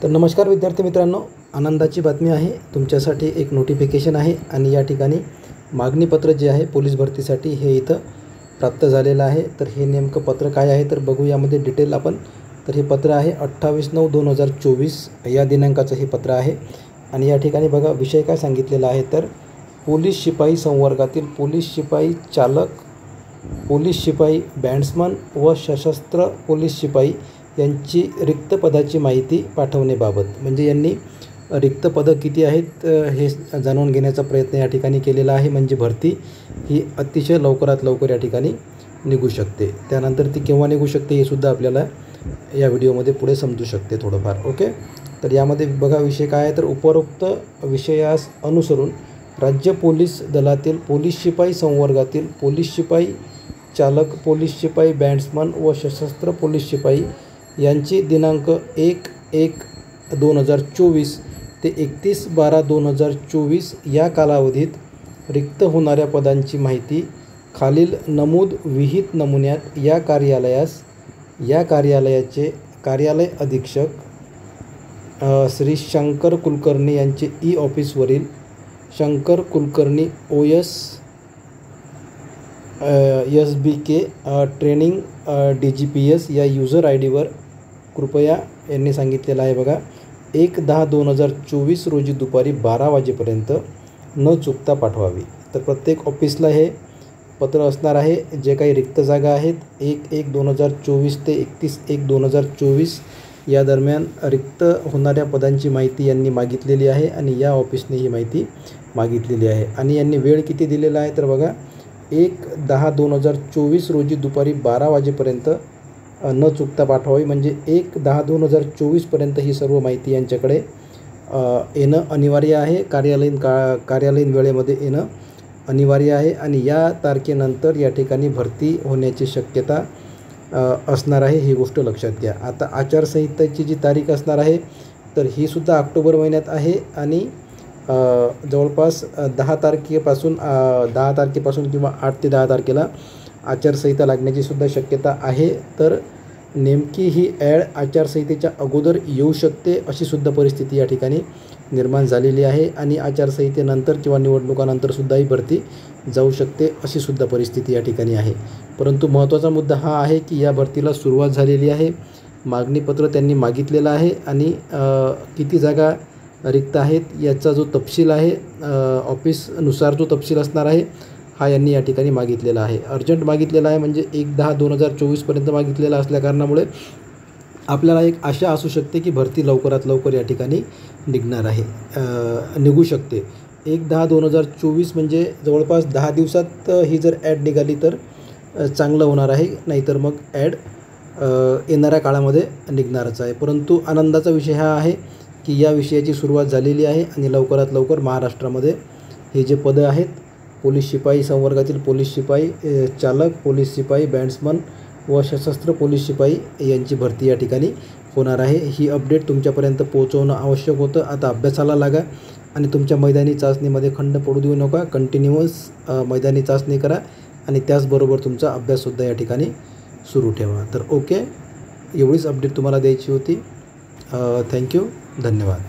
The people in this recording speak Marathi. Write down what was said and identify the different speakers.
Speaker 1: तर नमस्कार विद्यार्थी मित्रांनो, आनंदाची बातमी आहे तुमच्यासाठी। एक नोटिफिकेशन आहे आणि या ठिकाणी मागणीपत्र जे आहे पोलीस भरतीसाठी हे इथं प्राप्त झालेलं आहे। तर हे नेमकं पत्र काय आहे तर बघू यामध्ये डिटेल आपण। तर हे पत्र आहे 28/9/2024 या दिनांकाचं हे पत्र आहे। आणि या ठिकाणी बघा विषय काय सांगितलेला आहे तर पोलीस शिपाई संवर्गातील पोलीस शिपाई चालक, पोलीस शिपाई बँड्समन व सशस्त्र पोलीस शिपाई यांची रिक्त पदाची माहिती पाठवण्याबाबत। म्हणजे यांनी रिक्त पदं किती आहेत हे जाणून घेण्याचा प्रयत्न या ठिकाणी केलेला आहे। म्हणजे भरती ही अतिशय लवकरात लवकर या ठिकाणी निघू शकते। त्यानंतर ती केव्हा निघू शकते हे सुद्धा आपल्याला या व्हिडिओमध्ये पुढे समजू शकते थोडंफार। ओके, तर यामध्ये बघा विषय काय आहे तर उपरोक्त विषयास अनुसरून राज्य पोलीस दलातील पोलीस शिपाई संवर्गातील पोलीस शिपाई चालक, पोलीस शिपाई बँड्समन व सशस्त्र पोलीस शिपाई यांची दिनांक 1/1/2024 ते 31/12/2024 या कालावधीत रिक्त होणाऱ्या पदांची माहिती खालील नमूद विहित नमुन्यात या कार्यालयाचे कार्यालय अधीक्षक श्री शंकर कुलकर्णी यांचे ई ऑफिसवरील Shankar Kulkarni OS SBK training DGPS या यूजर ID वर कृपया यांनी सांगितलेलं आहे। बघा 1/10/2024 रोजी दुपारी 12 वाजेपर्यंत न चुकता पाठवावी। तर प्रत्येक ऑफिसला हे पत्र असणार आहे। जे काही रिक्त जागा आहेत 1/1/2024 ते 31/1/2024 या दरम्यान रिक्त होणाऱ्या पदांची माहिती यांनी मागितलेली आहे आणि या ऑफिसने ही माहिती मागितलेली आहे। आणि यांनी वेळ किती दिलेला आहे तर बघा 1/10/2024 रोजी दुपारी 12 वाजेपर्यंत न चुकता पाठवावी। म्हणजे 1/10/2024 पर्यंत ही सर्व माहिती यांच्याकडे येणं अनिवार्य आहे। कार्यालयीन वेळेमध्ये येणं अनिवार्य आहे। आणि या तारखेनंतर या ठिकाणी भरती होण्याची शक्यता असणार आहे, ही गोष्ट लक्षात घ्या। आता आचारसंहितेची जी तारीख असणार आहे तर ही सुद्धा ऑक्टोबर महिन्यात आहे आणि जवळपास 10 तारखेपासून किंवा 8 ते 10 तारखेला आचारसंहिता लागण्याची सुद्धा शक्यता आहे। तर नेमकी ही ॲड आचारसंहितेच्या अगोदर येऊ शकते अशी सुद्धा परिस्थिती या ठिकाणी निर्माण झालेली आहे। आणि आचारसंहितेनंतर किंवा निवडणुकानंतर सुद्धा ही भरती जाऊ शकते अशी सुद्धा परिस्थिती या ठिकाणी आहे। परंतु महत्त्वाचा मुद्दा हा आहे की या भरतीला सुरुवात झालेली आहे। मागणीपत्र त्यांनी मागितलेलं आहे आणि किती जागा रिक्त आहेत याचा जो तपशील आहे ऑफिसनुसार जो तपशील असणार आहे हा यांनी या ठिकाणी मागितलेला आहे। अर्जंट मागितलेला आहे म्हणजे 1/10/2024 पर्यंत मागितलेला असल्याकारणामुळे आपल्याला एक आशा असू शकते की भरती लवकरात लवकर या ठिकाणी निघू शकते। 1/10/2024 म्हणजे जवळपास 10 दिवसात ही जर ॲड निघाली तर चांगलं होणार आहे, नाहीतर मग ॲड येणाऱ्या काळामध्ये निघणारच आहे। परंतु आनंदाचा विषय हा आहे की या विषयाची सुरुवात झालेली आहे आणि लवकरात लवकर महाराष्ट्रामध्ये हे जे पदं आहेत पोलीस शिपाई संवर्गातील पोलीस शिपाई चालक, पोलीस शिपाई बँड्समन व सशस्त्र पोलीस शिपाई यांची भरती या ठिकाणी होणार आहे। ही अपडेट तुमच्यापर्यंत पोहोचवणं आवश्यक होतं। आता अभ्यासाला लागा आणि तुमच्या मैदानी चाचणीमध्ये खंड पडू देऊ नका। कंटिन्युअस मैदानी चाचणी करा आणि त्याचबरोबर तुमचा अभ्याससुद्धा या ठिकाणी सुरू ठेवा। तर ओके, एवढीच अपडेट तुम्हाला द्यायची होती। थँक्यू, धन्यवाद।